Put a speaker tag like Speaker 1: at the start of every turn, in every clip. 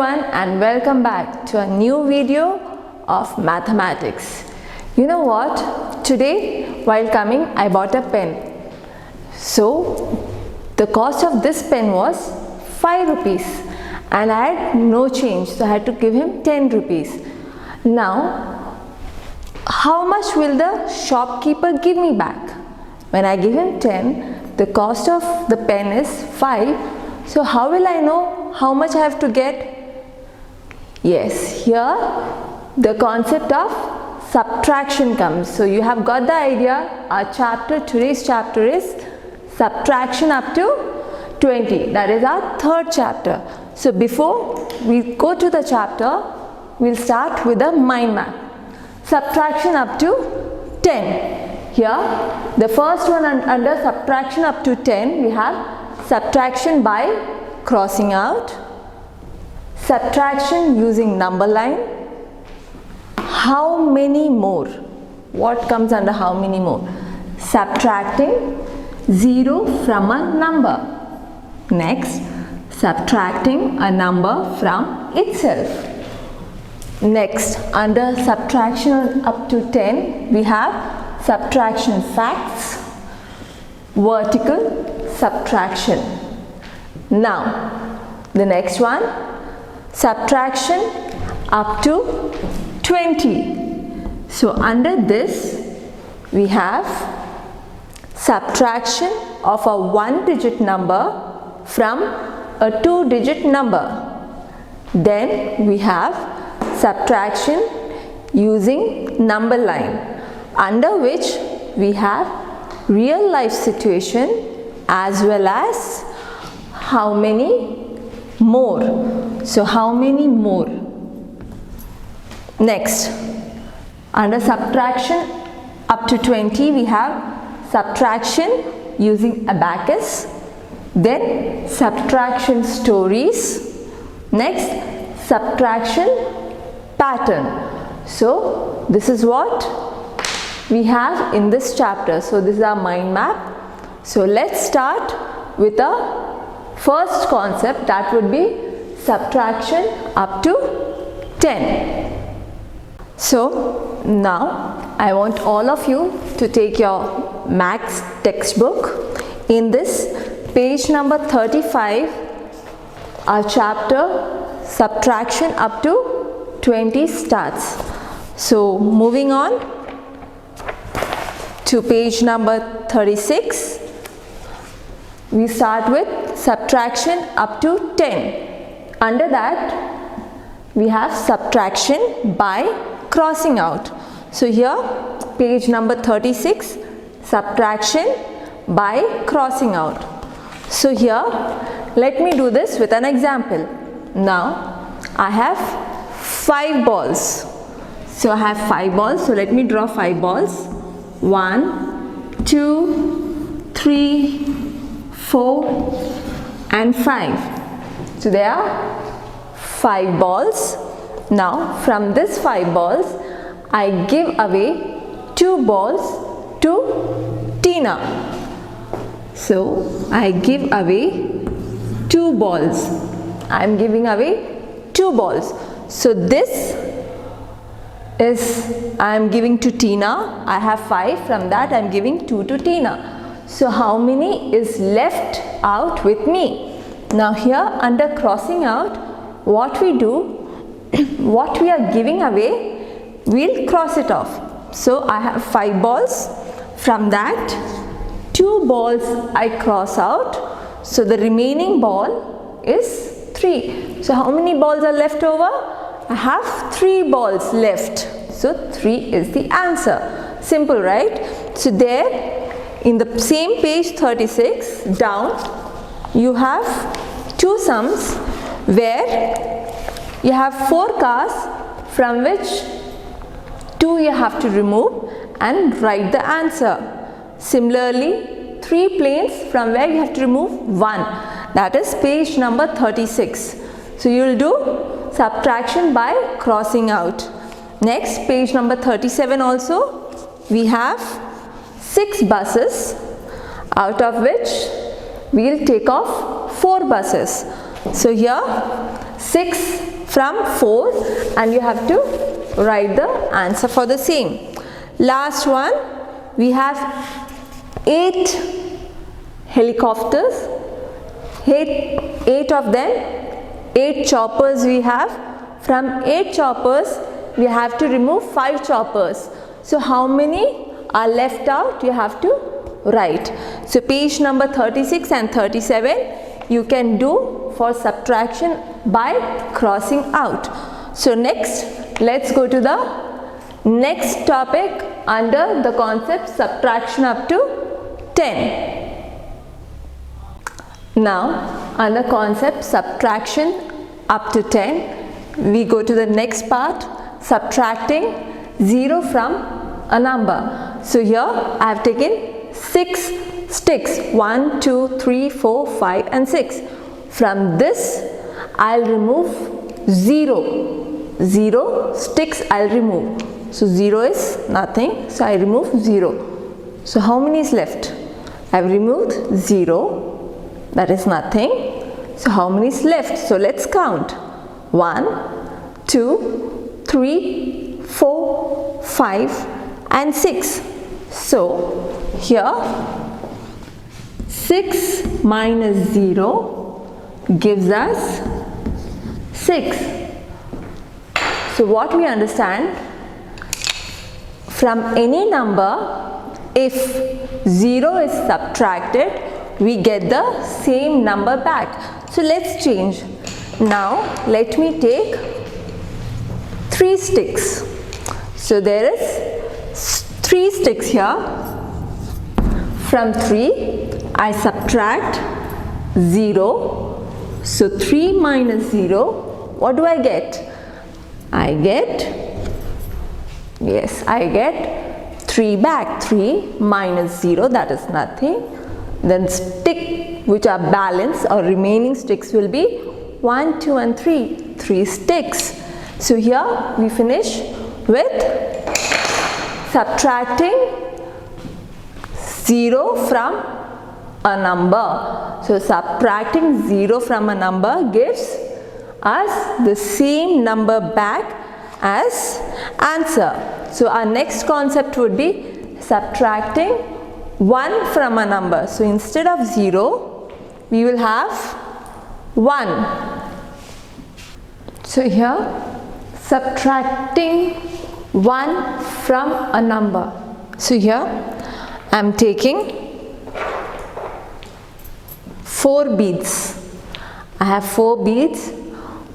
Speaker 1: everyone and welcome back to a new video of mathematics. You know what? Today while coming I bought a pen. So the cost of this pen was 5 rupees and I had no change, so I had to give him 10 rupees. Now how much will the shopkeeper give me back? When I give him 10, the cost of the pen is 5. So how will I know how much I have to get? Yes, here the concept of subtraction comes. So you have got the idea. Our chapter, today's chapter is subtraction up to 20. That is our third chapter. So before we go to the chapter, we'll start with a mind map. Subtraction up to 10. Here, the first one under subtraction up to 10, we have subtraction by crossing out, subtraction using number line, how many more. What comes under how many more? Subtracting 0 from a number. Next, subtracting a number from itself. Next, under subtraction up to 10, we have subtraction facts, vertical subtraction. Now, the next one, subtraction up to 20. So, under this, we have subtraction of a 1-digit number from a 2-digit number. Then, we have subtraction using number line, under which we have real life situation as well as how many more. So how many more? Next, under subtraction up to 20, we have subtraction using abacus, then subtraction stories, next subtraction pattern. So this is what we have in this chapter. So this is our mind map. So let's start with the first concept, that would be subtraction up to 10. So now I want all of you to take your maths textbook. In this page number 35, our chapter subtraction up to 20 starts. So moving on to page number 36, we start with subtraction up to 10. Under that, we have subtraction by crossing out. So here, page number 36, subtraction by crossing out. So here, let me do this with an example. Now, I have 5 balls. So I have 5 balls. So let me draw 5 balls. 1, 2, 3, 4 and 5. So there are 5 balls. Now from this 5 balls, I give away 2 balls to Tina. So I give away 2 balls. I am giving away 2 balls. So this is I am giving to Tina. I have 5. From that I am giving 2 to Tina. So how many is left out with me? Now here under crossing out, what we do, what we are giving away, we'll cross it off. So I have 5 balls. From that, 2 balls I cross out. So the remaining ball is 3. So how many balls are left over? I have 3 balls left. So 3 is the answer. Simple, right? So there, in the same page 36 down, you have 2 sums where you have 4 cars from which 2 you have to remove and write the answer. Similarly, 3 planes from where you have to remove 1. That is page number 36. So you will do subtraction by crossing out. Next, page number 37 also, we have 6 buses, out of which we will take off 4 buses. So here 6 from 4 and you have to write the answer for the same. Last one, we have 8 helicopters, 8 of them, 8 choppers we have. From 8 choppers, we have to remove 5 choppers. So how many are left out? You have to write. So page number 36 and 37 you can do for subtraction by crossing out. So next, let's go to the next topic under the concept subtraction up to 10. Now, under concept subtraction up to 10, we go to the next part, subtracting 0 from a number. So here I have taken 6 sticks, 1, 2, 3, 4, 5 and 6. From this I'll remove 0 sticks I'll remove. So 0 is nothing, so I remove 0. So how many is left? I've removed 0, that is nothing. So how many is left? So let's count. 1, 2, 3, 4, 5 and 6. So here 6 minus 0 gives us 6. So what we understand, from any number, if 0 is subtracted, we get the same number back. So let's change. Now let me take 3 sticks. So there is 3 sticks here. From 3 I subtract 0. So 3 minus 0, what do I get? I get 3 back. 3 minus 0, that is nothing. Then stick which are balanced or remaining sticks will be 1, 2 and 3. 3 sticks. So here we finish with subtracting 0 from a number. So subtracting 0 from a number gives us the same number back as answer. So our next concept would be subtracting 1 from a number. So instead of 0, we will have 1. So here subtracting 1 from a number. So here I am taking 4 beads. I have 4 beads.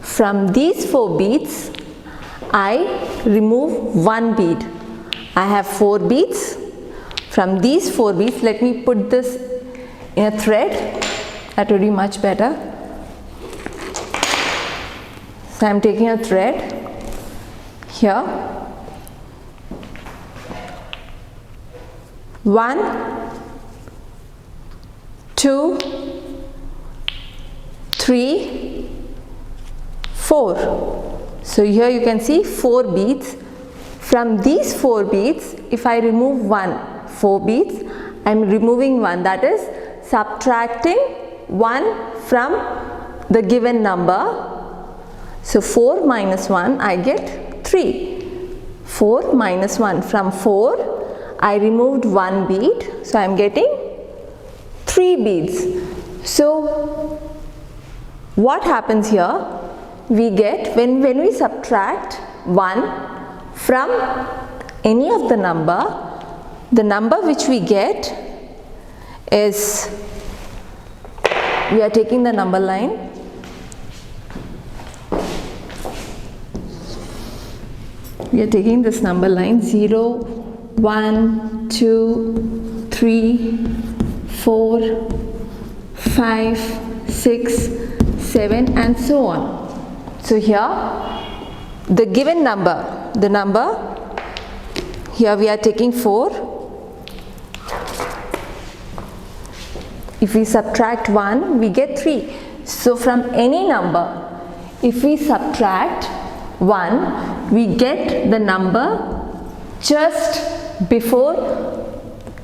Speaker 1: From these 4 beads, I remove 1 bead. I have 4 beads. From these 4 beads, let me put this in a thread. That would be much better. So I am taking a thread here. 1, 2, 3, 4. So here you can see 4 beads. From these 4 beads, if I remove 4 beads, I am removing 1. That is subtracting 1 from the given number. So 4 minus 1, I get 3. 4 minus 1. From 4, I removed 1 bead. So I am getting 3 beads. So what happens here? We get, when we subtract 1 from any of the number which we get is, we are taking the number line. We are taking this number line 0, 1, 2, 3, 4, 5, 6, 7 and so on. So here the given number, here we are taking 4. If we subtract 1, we get 3. So from any number, if we subtract 1, we get the number just before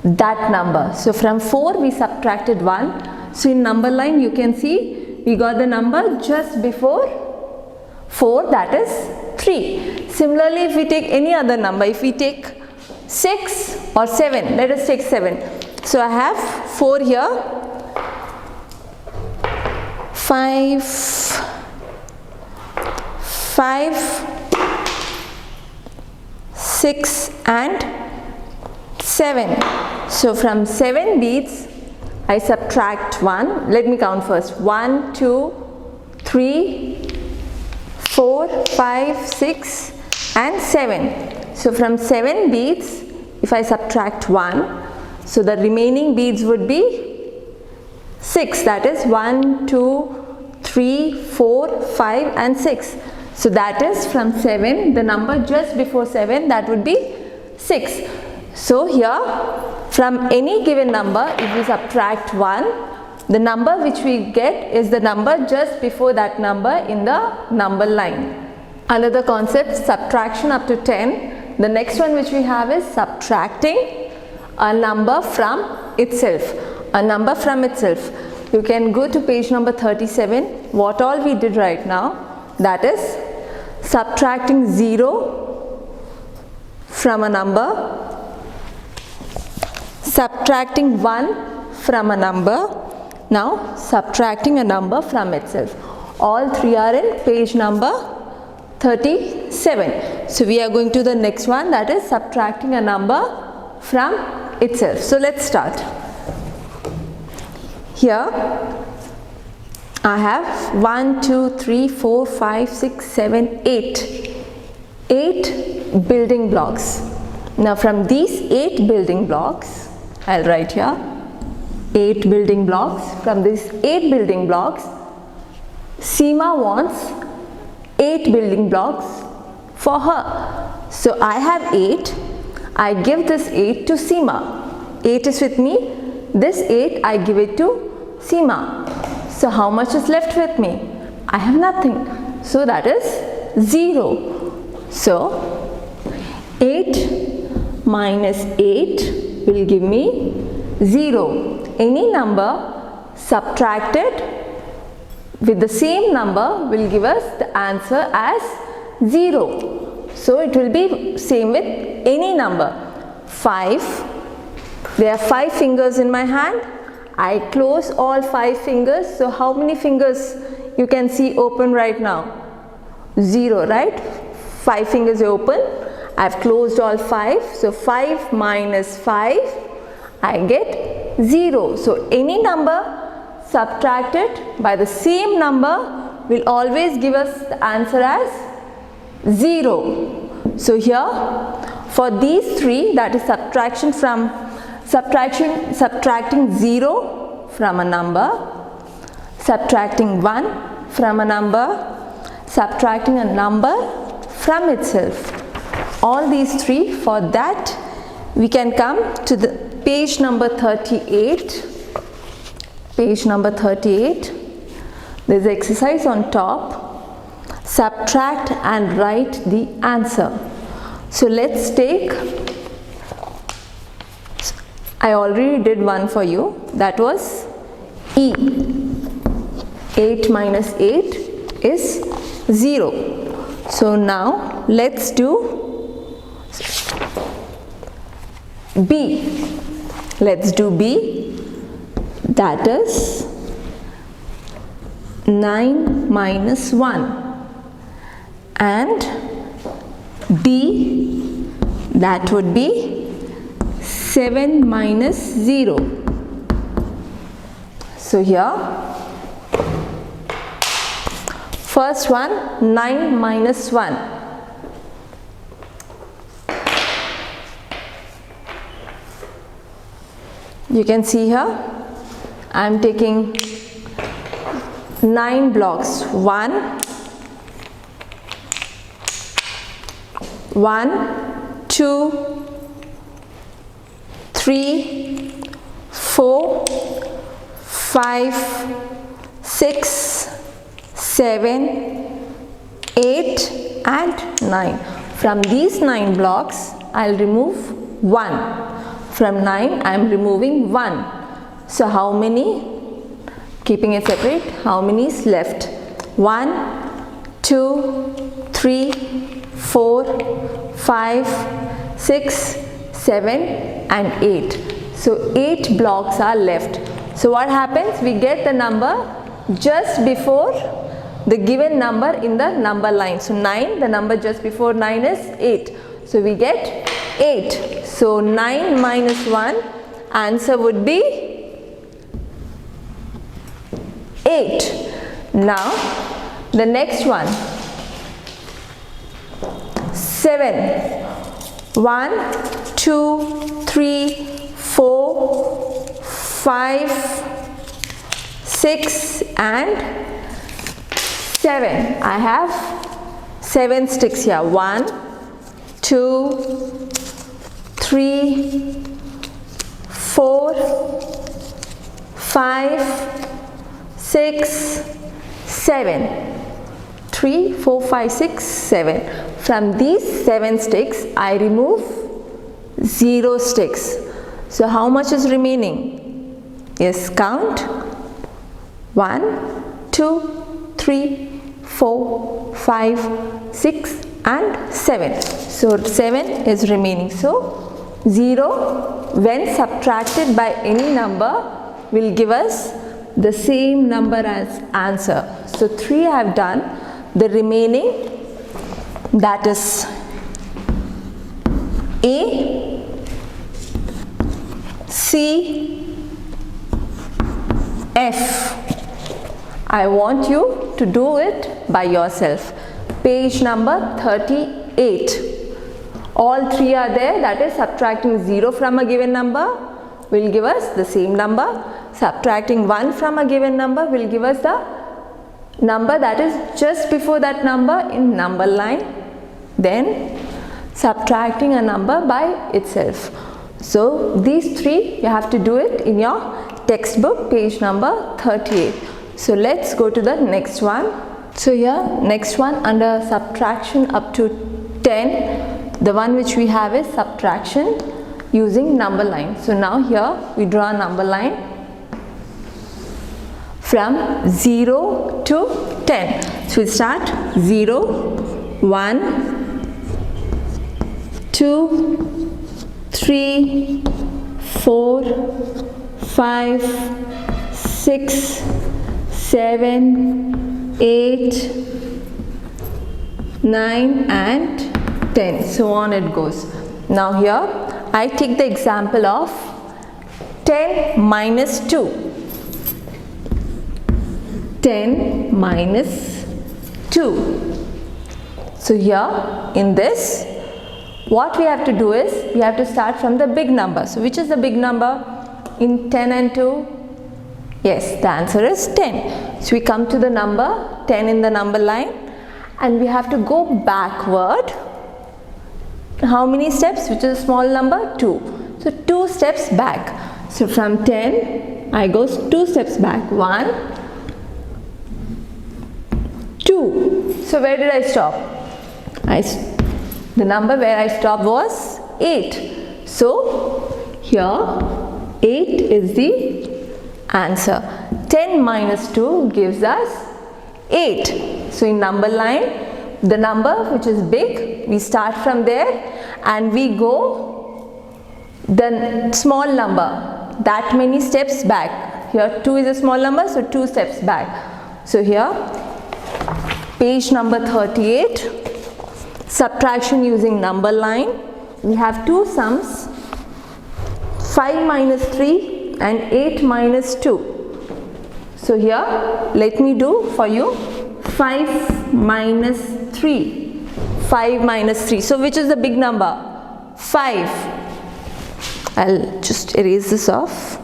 Speaker 1: that number. So from 4 we subtracted 1. So in number line you can see we got the number just before 4, that is 3. Similarly, if we take any other number, if we take 6 or 7, let us take 7. So I have 4 here, 5, 6 and 7. So from 7 beads I subtract 1. Let me count first. 1, 2, 3, 4, 5, 6 and 7. So from 7 beads, if I subtract 1, so the remaining beads would be 6. That is 1, 2, 3, 4, 5 and 6. So that is from 7, the number just before 7, that would be 6. So here, from any given number, if we subtract 1, the number which we get is the number just before that number in the number line. Another concept, subtraction up to 10. The next one which we have is subtracting a number from itself. A number from itself. You can go to page number 37. What all we did right now, that is subtracting 0 from a number, subtracting 1 from a number, now subtracting a number from itself. All three are in page number 37. So we are going to the next one, that is subtracting a number from itself. So let's start. Here I have 1, 2, 3, 4, 5, 6, 7, 8. 8 building blocks. Now from these 8 building blocks, I'll write here 8 building blocks. From these 8 building blocks, Seema wants 8 building blocks for her. So I have 8. I give this 8 to Seema. 8 is with me. This 8 I give it to Seema. So how much is left with me? I have nothing. So that is 0. So 8 minus 8 will give me 0. Any number subtracted with the same number will give us the answer as 0. So it will be same with any number. 5. There are 5 fingers in my hand. I close all 5 fingers. So how many fingers you can see open right now? 0, right? 5 fingers are open. I have closed all 5. So 5 minus 5, I get 0. So any number subtracted by the same number will always give us the answer as 0. So here for these 3, that is subtracting 0 from a number, subtracting 1 from a number, subtracting a number from itself. All these 3, for that we can come to the page number 38. Page number 38. There is exercise on top. Subtract and write the answer. So let's take, I already did one for you, that was E. 8 minus 8 is 0. So now let's do B. Let's do B. That is 9 minus 1. And D, that would be 7 minus 0. So here, first one, 9 minus 1. You can see here, I am taking 9 blocks. 1, 2, 3, 4, 5, 6, 7, 8 and 9. From these 9 blocks, I'll remove 1. From 9, I am removing 1. So how many? Keeping it separate, how many is left? 1, 2, 3, 4, 5, 6, 7 and 8. So 8 blocks are left. So what happens? We get the number just before the given number in the number line. So 9, the number just before 9 is 8. So we get 8. So 9 minus 1, answer would be 8. Now the next one, 7. 1, 2, 3, 4, 5, 6 and 7. I have 7 sticks here. 1, 2, 3, 4, 5, 6, 7. 3, 4, 5, 6, 7. From these 7 sticks, I remove 0 sticks. So how much is remaining? Yes, count. 1, 2, 3, 4, 5, 6 and 7. So 7 is remaining. So 0 when subtracted by any number will give us the same number as answer. So 3 I have done. The remaining, that is A, C, F. I want you to do it by yourself. Page number 38. All 3 are there, that is subtracting 0 from a given number will give us the same number. Subtracting 1 from a given number will give us the number that is just before that number in number line. Then subtracting a number by itself. So these 3 you have to do it in your textbook, page number 38. So let's go to the next one. So here next one under subtraction up to 10, the one which we have is subtraction using number line. So now here we draw a number line from 0 to 10. So we start 0, 1, 2, 3, 4, 5, 6, 7, 8, 9 and 10. So on it goes. Now here I take the example of 10 minus 2. 10 minus 2. So here in this, what we have to do is we have to start from the big number. So which is the big number in 10 and 2? Yes, the answer is 10. So we come to the number 10 in the number line and we have to go backward. How many steps? Which is a small number? 2. So 2 steps back. So from 10 I go 2 steps back. 1, 2. So where did I stop? The number where I stopped was 8. So here 8 is the answer. 10 minus 2 gives us 8. So in number line, the number which is big, we start from there and we go the small number that many steps back. Here 2 is a small number, so 2 steps back. So here page number 38, subtraction using number line. We have 2 sums, 5 minus 3 and 8 minus 2. So here let me do for you 5 minus 3. 5 minus 3. So which is the big number? 5. I'll just erase this off.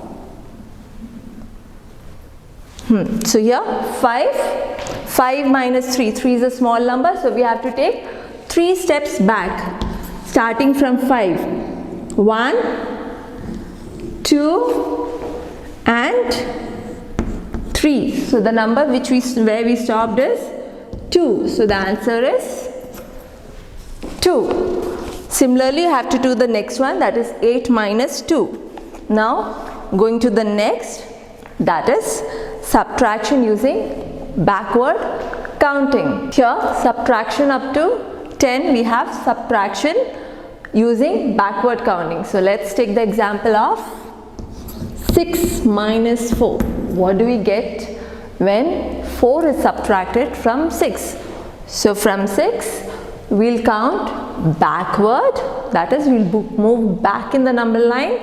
Speaker 1: So here 5 minus 3. 3 is a small number, so we have to take 3 steps back starting from 5. 1, 2 and 3. So the number where we stopped is 2. So the answer is 2. Similarly, you have to do the next one, that is 8 minus 2. Now going to the next, that is subtraction using backward counting. Here subtraction up to 10, we have subtraction using backward counting. So let's take the example of 6 minus 4. What do we get when 4 is subtracted from 6? So from 6 we'll count backward, that is we'll move back in the number line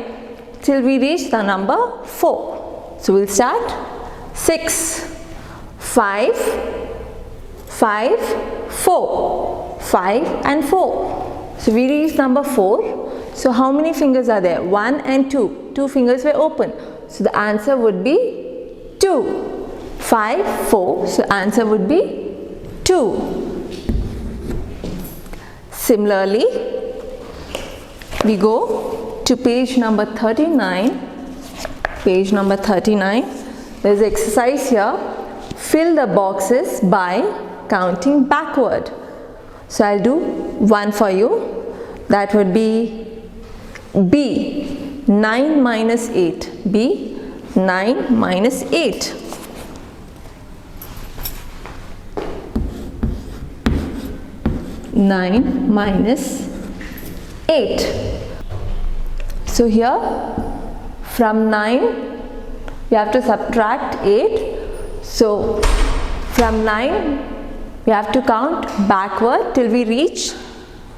Speaker 1: till we reach the number 4. So we'll start 6, 5, 5, 4, 5 and 4. So we reach number 4. So how many fingers are there? 1 and 2. 2 fingers were open. So the answer would be 2. 5, 4. So answer would be 2. Similarly, we go to page number 39. Page number 39. There is exercise here. Fill the boxes by counting backward. So I'll do one for you. That would be B. 9 minus 8. B. 9 minus 8. Nine minus 8. So here from 9 we have to subtract 8. So from 9 we have to count backward till we reach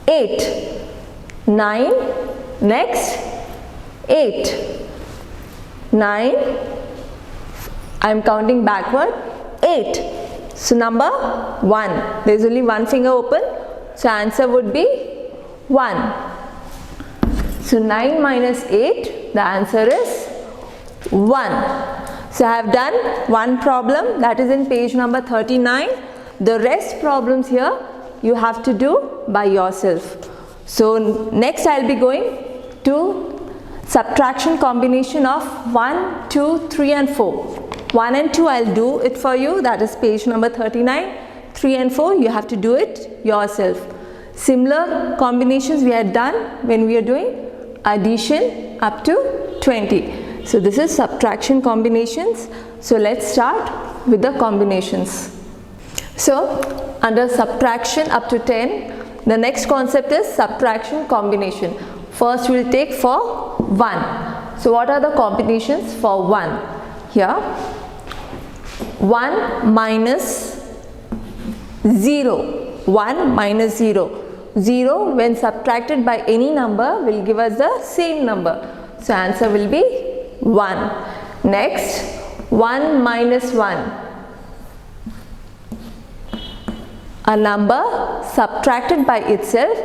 Speaker 1: 8. 9, next 8. 9, I am counting backward, 8. So number 1, there is only one finger open. So answer would be 1. So 9 minus 8, the answer is 1. So I have done one problem, that is in page number 39. The rest problems here you have to do by yourself. So next I will be going to subtraction combination of 1, 2, 3 and 4. 1 and 2 I will do it for you, that is page number 39. 3 and 4 you have to do it yourself. Similar combinations we had done when we are doing addition up to 20. So this is subtraction combinations. So let's start with the combinations. So under subtraction up to 10, the next concept is subtraction combination. First we will take for 1. So what are the combinations for 1? Here 1 minus 0. 1 minus 0. 0 when subtracted by any number will give us the same number. So answer will be 1. Next 1 minus 1. A number subtracted by itself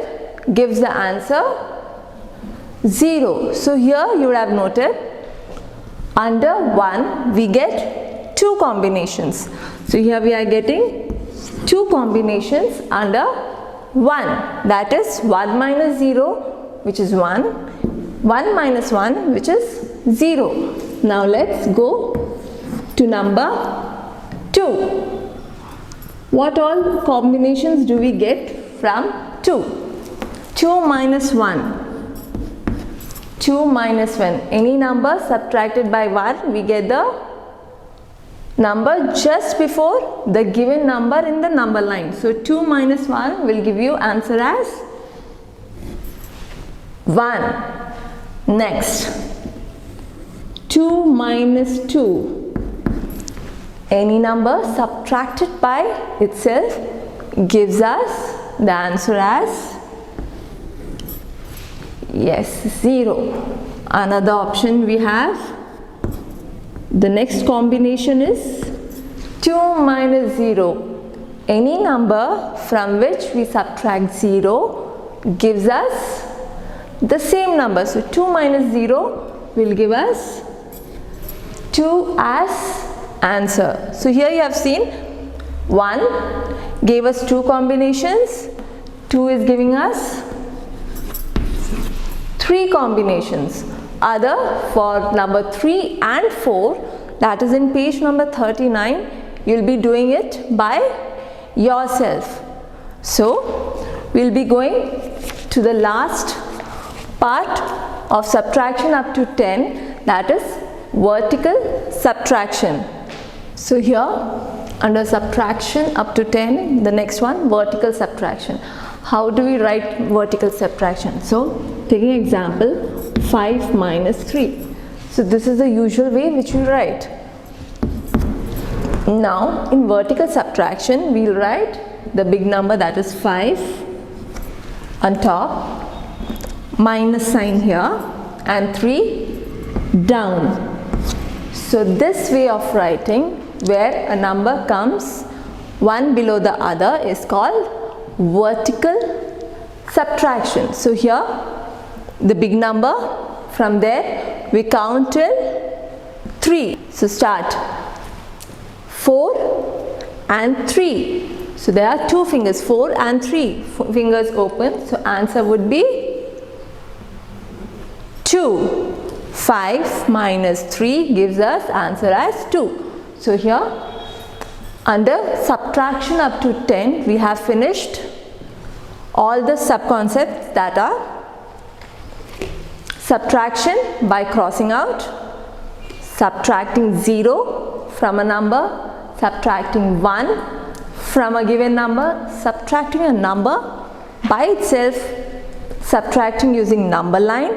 Speaker 1: gives the answer 0. So here you would have noted under 1 we get 2 combinations. So here we are getting 2 combinations under 1, that is 1 minus 0 which is 1, 1 minus 1 which is 0. Now let's go to number 2. What all combinations do we get from 2? 2 minus 1. 2 minus 1. Any number subtracted by 1 we get the number just before the given number in the number line. So 2 minus 1 will give you answer as 1. Next 2 minus 2. Any number subtracted by itself gives us the answer as 0. Another option we have, the next combination is 2 minus 0. Any number from which we subtract 0 gives us the same number. So 2 minus 0 will give us 2 as answer. So here you have seen 1 gave us 2 combinations, 2 is giving us 3 combinations. Other for number 3 and 4, that is in page number 39, you will be doing it by yourself. So we will be going to the last part of subtraction up to 10, that is vertical subtraction. So here Under subtraction up to 10, the next one, vertical subtraction. How do we write vertical subtraction? So, taking example, 5 minus 3. So, this is the usual way which we write. Now, in vertical subtraction, we will write the big number, that is 5 on top, minus sign here, and 3 down. So, this way of writing, where a number comes one below the other, is called vertical subtraction. So, here the big number, from there we count till 3. So, start 4 and 3. So, there are two fingers, 4 and 3 fingers open. So, answer would be 2. 5 minus 3 gives us answer as 2. So, here under subtraction up to 10, we have finished all the sub-concepts, that are subtraction by crossing out, subtracting 0 from a number, subtracting 1 from a given number, subtracting a number by itself, subtracting using number line,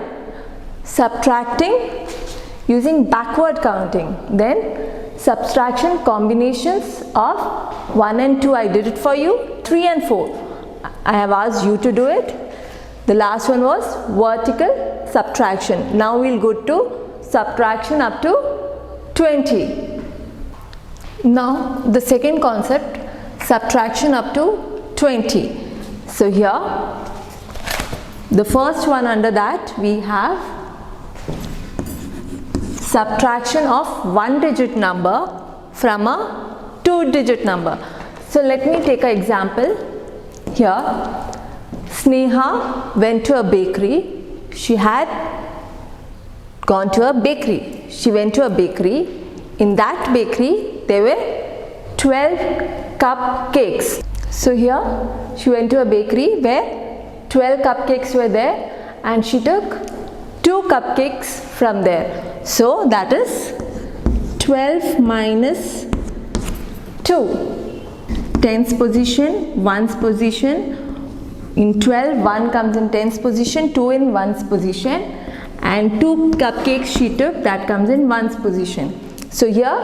Speaker 1: subtracting using backward counting, then subtraction combinations of 1 and 2, I did it for you, 3 and 4, I have asked you to do it. The last one was vertical subtraction. Now we will go to subtraction up to 20. Now the second concept, subtraction up to 20. So here the first one, under that we have subtraction of one digit number from a two digit number. So let me take an example. Here Sneha went to a bakery. She had gone to a bakery. She went to a bakery. In that bakery there were 12 cupcakes. So here she went to a bakery where 12 cupcakes were there, and she took 2 cupcakes from there. So that is 12 minus 2. Tens position, ones position. In 12, 1 comes in tens position, 2 in ones position, and 2 cupcakes she took, that comes in ones position. So here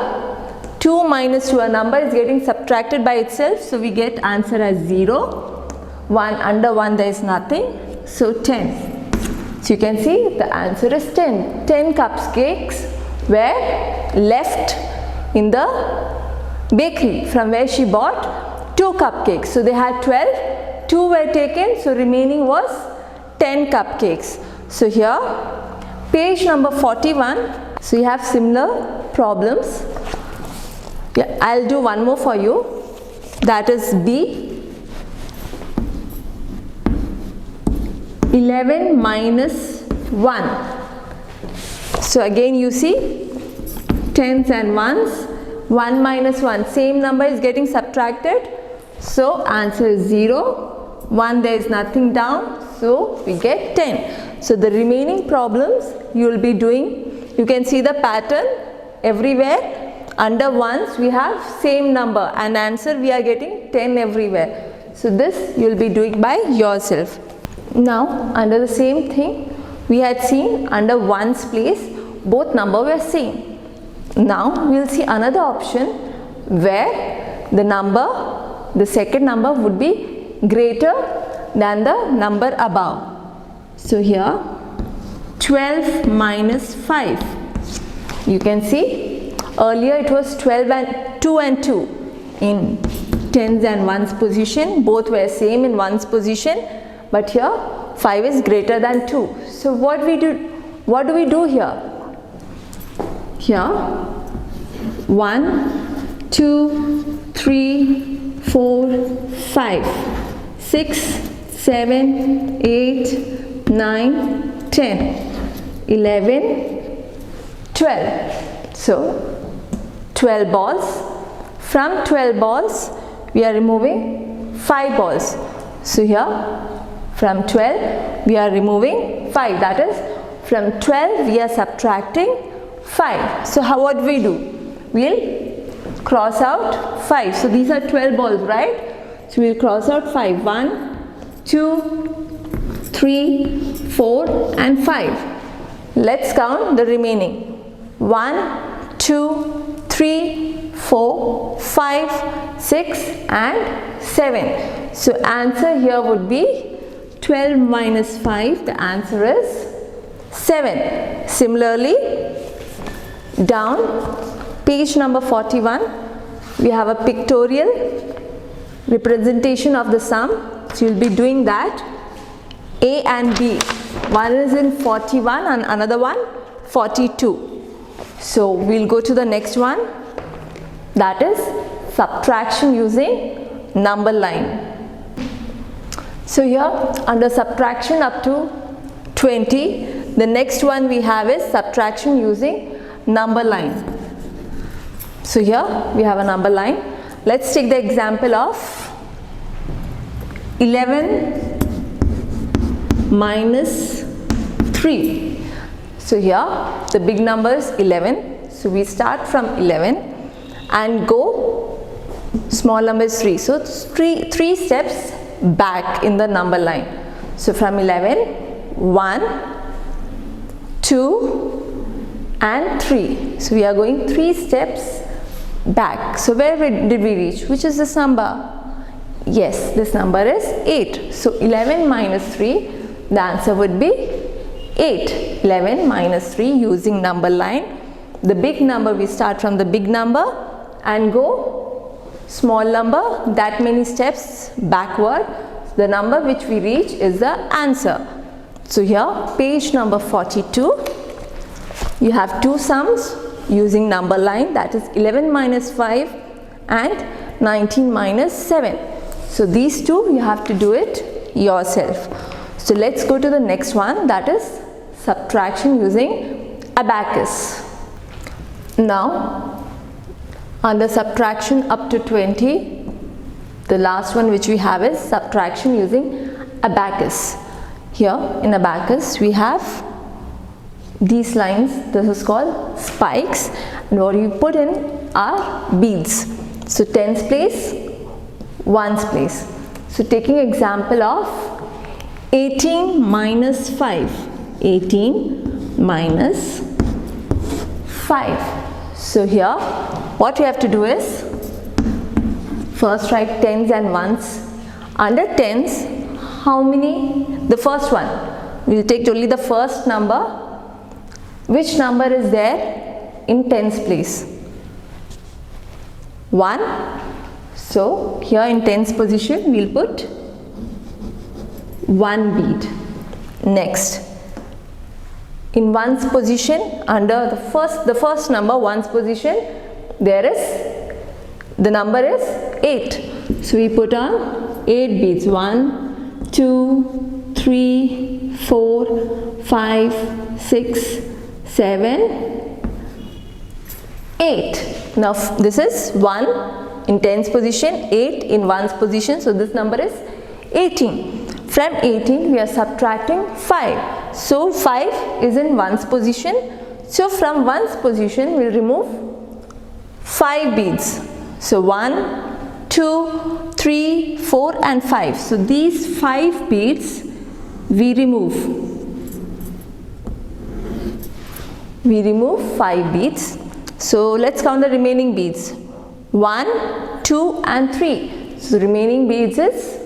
Speaker 1: 2 minus 2, a number is getting subtracted by itself, so we get answer as 0. 1, under 1 there is nothing, so 10. So you can see the answer is 10. 10 cupcakes were left in the bakery from where she bought 2 cupcakes. So they had 12, 2 were taken, so remaining was 10 cupcakes. So here page number 41, so you have similar problems. Yeah, I'll do one more for you, that is B. 11 minus 1. So again you see tens and ones, 1 minus 1, same number is getting subtracted, so answer is 0. 1, there is nothing down, so we get 10. So the remaining problems you will be doing, you can see the pattern everywhere. Under ones we have same number, and answer we are getting 10 everywhere. So this you will be doing by yourself. Now under the same thing we had seen, under ones place both number were same. Now we will see another option where the number, the second number would be greater than the number above. So here 12 minus 5. You can see earlier it was 12 and 2 and 2 in tens and ones position, both were same in ones position, but here 5 is greater than 2. So what do we do here? Here 1, 2, 3, 4, 5, 6, 7, 8, 9, 10, 11, 12. So 12 balls. From 12 balls we are removing 5 balls. So here from 12 we are removing 5, that is from 12 we are subtracting 5. So what do? We'll cross out 5. So these are 12 balls, right? So we'll cross out 5. 1, 2, 3, 4 and 5. Let's count the remaining. 1, 2, 3, 4, 5, 6 and 7. So answer here would be 12 minus 5. The answer is 7. Similarly, down page number 41, we have a pictorial representation of the sum. So you'll be doing that. A and B. One is in 41 and another one 42. So we'll go to the next one, that is subtraction using number line. So here under subtraction up to 20, the next one we have is subtraction using number line. So here we have a number line. Let's take the example of 11 minus 3. So here the big number is 11. So we start from 11 and go small number is 3. So it's three steps back in the number line. So from 11, 1, 2 and 3. So we are going 3 steps back. So where did we reach? Which is this number? Yes, this number is 8. So 11 minus 3, the answer would be 8. 11 minus 3 using number line. The big number, we start from the big number and go small number, that many steps backward. The number which we reach is the answer. So here page number 42, you have 2 sums using number line, that is 11 minus 5 and 19 minus 7. So these two you have to do it yourself. So let's go to the next one, that is subtraction using abacus. Now under subtraction up to 20, the last one which we have is subtraction using abacus. Here in abacus we have these lines, this is called spikes, and what you put in are beads. So tens place, ones place. So taking example of 18 minus 5. 18 minus 5. So here what we have to do is first write tens and ones. Under tens, how many? The first one. We will take only the first number. Which number is there in tens place? 1. So here in tens position we will put 1 bead. Next, in ones position, under the first number, ones position, there is, the number is 8. So we put on 8 beads. 1, 2, 3, 4, 5, 6, 7, 8. Now this is 1 in tens position, 8 in ones position. So this number is 18. From 18 we are subtracting 5. So 5 is in ones position. So from ones position we will remove 5 beads. So 1, 2, 3, 4 and 5. So these 5 beads we remove. We remove 5 beads. So let's count the remaining beads. 1, 2 and 3. So remaining beads is,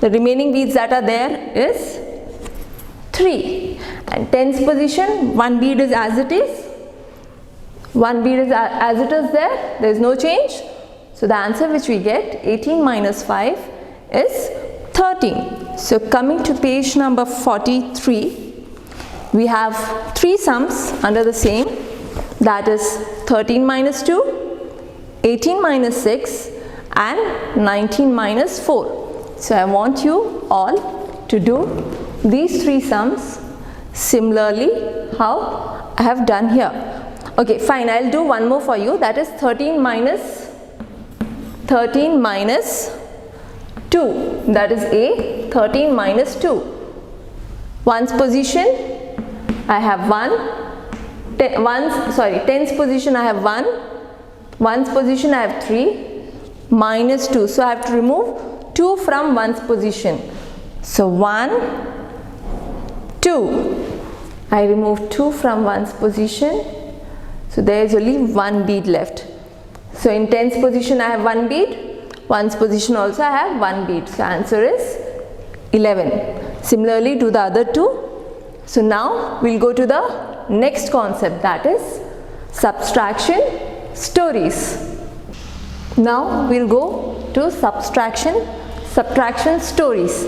Speaker 1: the remaining beads that are there is 3. And tens position, 1 bead is as it is. 1 bead is as it is there. There is no change. So the answer which we get, 18 minus 5 is 13. So coming to page number 43, we have 3 sums under the same, that is 13 minus 2, 18 minus 6 and 19 minus 4. So I want you all to do these 3 sums similarly how I have done here. Okay, fine, I'll do one more for you, that is 13 minus 2, that is A, 13 minus 2. Ones position I have 1, tens position I have 1, Ones position I have 3, minus 2. So I have to remove 2 from ones position. So 1, 2. I remove 2 from ones position. So there is only 1 bead left. So in tens position I have 1 bead. Ones position also I have 1 bead. So answer is 11. Similarly do the other two. So now we'll go to the next concept, that is subtraction stories. Now we'll go to subtraction stories.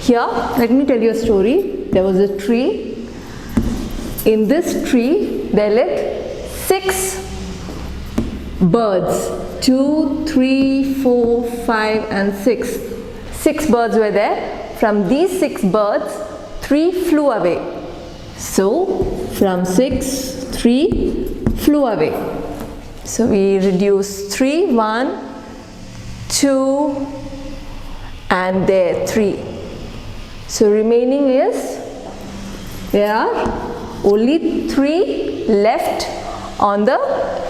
Speaker 1: Here let me tell you a story. There was a tree. In this tree there lived 6 birds. 2, 3, 4, 5 and 6. 6 birds were there. From these 6 birds, 3 flew away. So from 6, 3 flew away. So we reduce 3, 1, 2 and there 3. So remaining is, there are only 3 left on the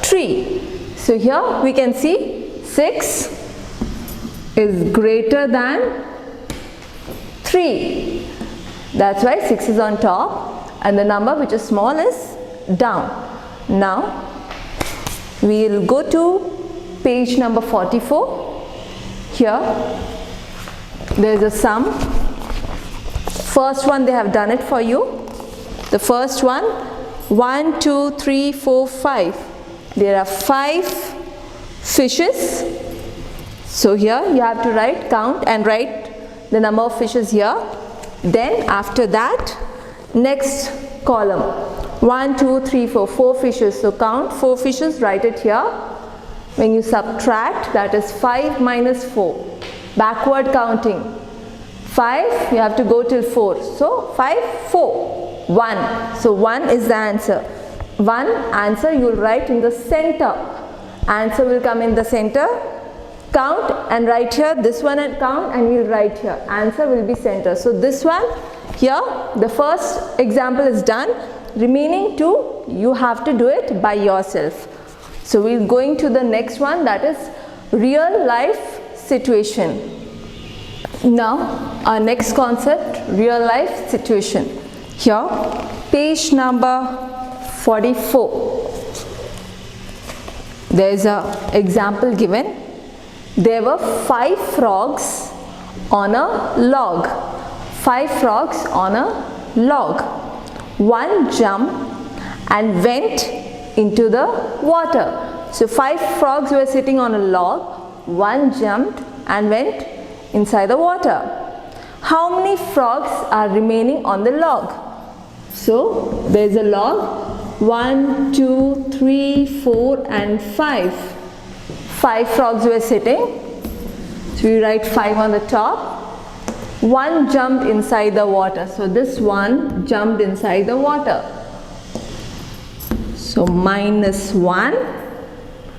Speaker 1: tree. So here we can see 6 is greater than 3. That's why 6 is on top and the number which is small is down. Now we will go to page number 44. Here there is a sum. First one they have done it for you. The first one, 1, 2, 3, 4, 5. There are 5 fishes. So here you have to count and write the number of fishes here. Then after that, next column, 1, 2, 3, 4, 4 fishes. So count 4 fishes, write it here. When you subtract, that is 5 minus 4. Backward counting. 5, you have to go till 4. So 5, 4, 1. So 1 is the answer. 1 answer you will write in the center. Answer will come in the center. Count and write here. This one and count and we'll write here. Answer will be center. So this one here, the first example is done. Remaining 2 you have to do it by yourself. So we're going to the next one, that is real life situation. Now our next concept, real life situation. Here page number 44. There is an example given. There were 5 frogs on a log. 5 frogs on a log. One jumped and went into the water. So 5 frogs were sitting on a log. One jumped and went inside the water. How many frogs are remaining on the log? So there is a log. 1, 2, 3, 4 and 5. 5 frogs were sitting. So we write 5 on the top. One jumped inside the water. So this one jumped inside the water. So minus 1.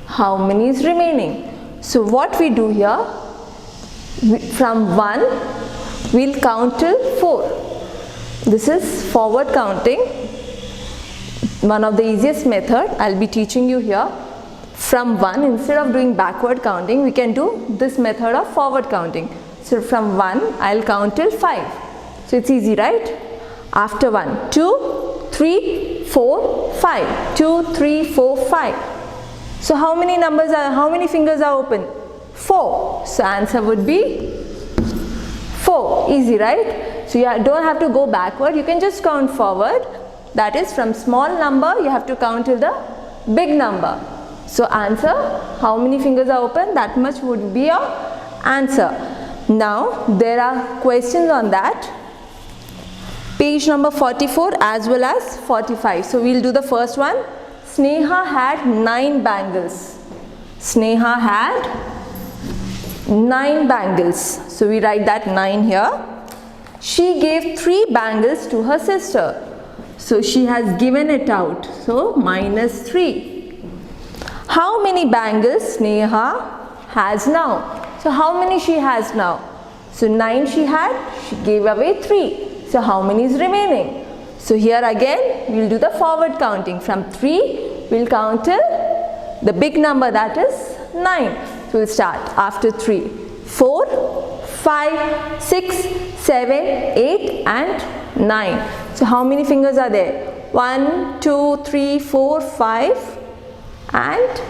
Speaker 1: How many is remaining? So what we do here, from 1 we'll count till 4. This is forward counting. One of the easiest method I'll be teaching you here. From 1, instead of doing backward counting, we can do this method of forward counting. So from 1 I'll count till 5. So it's easy, right? After 1, 2, 3, 4, 5. 2, 3, 4, 5. So how many fingers are open? 4. So answer would be 4. Easy, right? So you don't have to go backward. You can just count forward. That is, from small number you have to count till the big number. So answer, how many fingers are open? That much would be your answer. Now there are questions on that. Page number 44 as well as 45. So we'll do the first one. Sneha had 9 bangles. Sneha had 9 bangles. So we write that 9 here. She gave 3 bangles to her sister. So she has given it out. So minus 3. How many bangles Sneha has now? So how many she has now? So 9 she had, she gave away 3. So how many is remaining? So here again we will do the forward counting. From 3 we will count till the big number, that is 9. So we'll start after 3. 4, 5, 6, 7, 8 and 9. So how many fingers are there? 1, 2, 3, 4, 5 and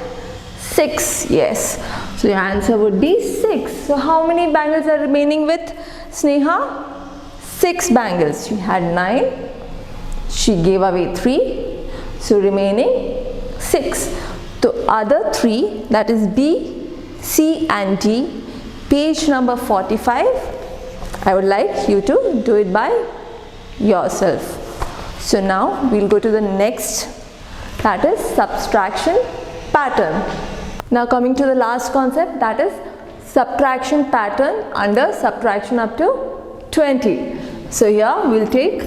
Speaker 1: 6. Yes. So your answer would be 6. So how many bangles are remaining with Sneha? 6 bangles. She had 9. She gave away 3. So remaining 6. The other 3, that is B, C and D, page number 45. I would like you to do it by yourself. So now we'll go to the next, that is subtraction pattern. Now coming to the last concept, that is subtraction pattern under subtraction up to 20. So here we'll take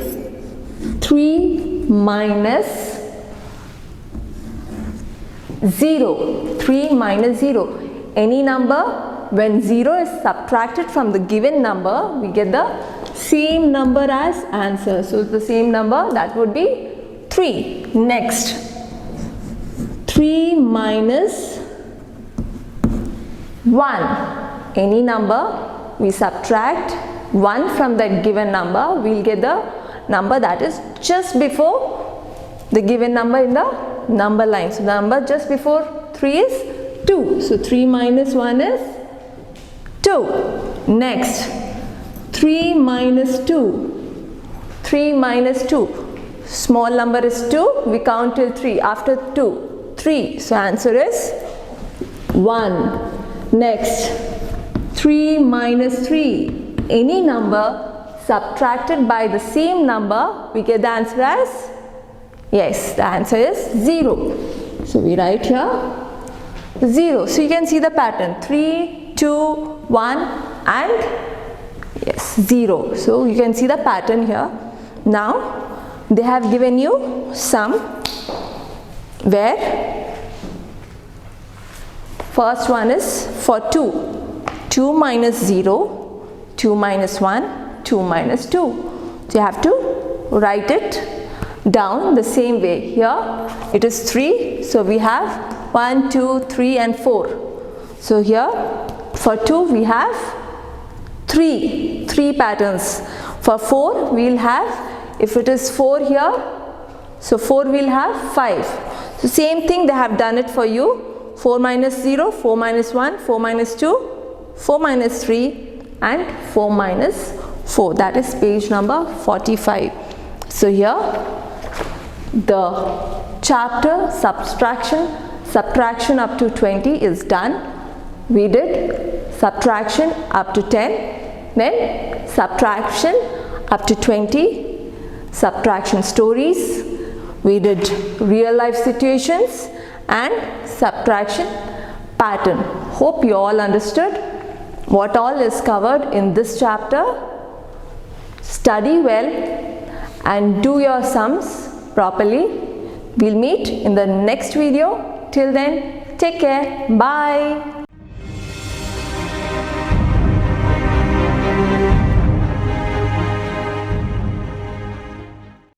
Speaker 1: 3 minus 0. 3 minus 0. Any number, when 0 is subtracted from the given number, we get the same number as answer. So the same number, that would be 3. Next, 3 minus 1. Any number, we subtract 1 from that given number, we'll get the number that is just before the given number in the number line. So the number just before 3 is 2. So 3 minus 1 is 2. Next, 3 minus 2. 3 minus 2. Small number is 2. We count till 3. After 2, 3. So answer is 1. Next, 3 minus 3. Any number subtracted by the same number, we get the answer as, yes, the answer is 0. So we write here 0. So you can see the pattern, 3, 2, 1 and yes, 0. So you can see the pattern here. Now they have given you sum where first one is for 2. 2 minus 0, 2 minus 1, 2 minus 2. So you have to write it down the same way. Here it is 3. So we have 1, 2, 3 and 4. So here for 2 we have 3 patterns. For 4 we will have, if it is 4 here, so 4 will have 5. So same thing they have done it for you. 4 minus 0, 4 minus 1, 4 minus 2, 4 minus 3 and 4 minus 4. That is page number 45. So here the chapter subtraction up to 20 is done. We did subtraction up to 10, then subtraction up to 20, subtraction stories, we did real life situations and subtraction pattern. Hope you all understood what all is covered in this chapter. Study well and do your sums properly. We'll meet in the next video. Till then, take care. Bye.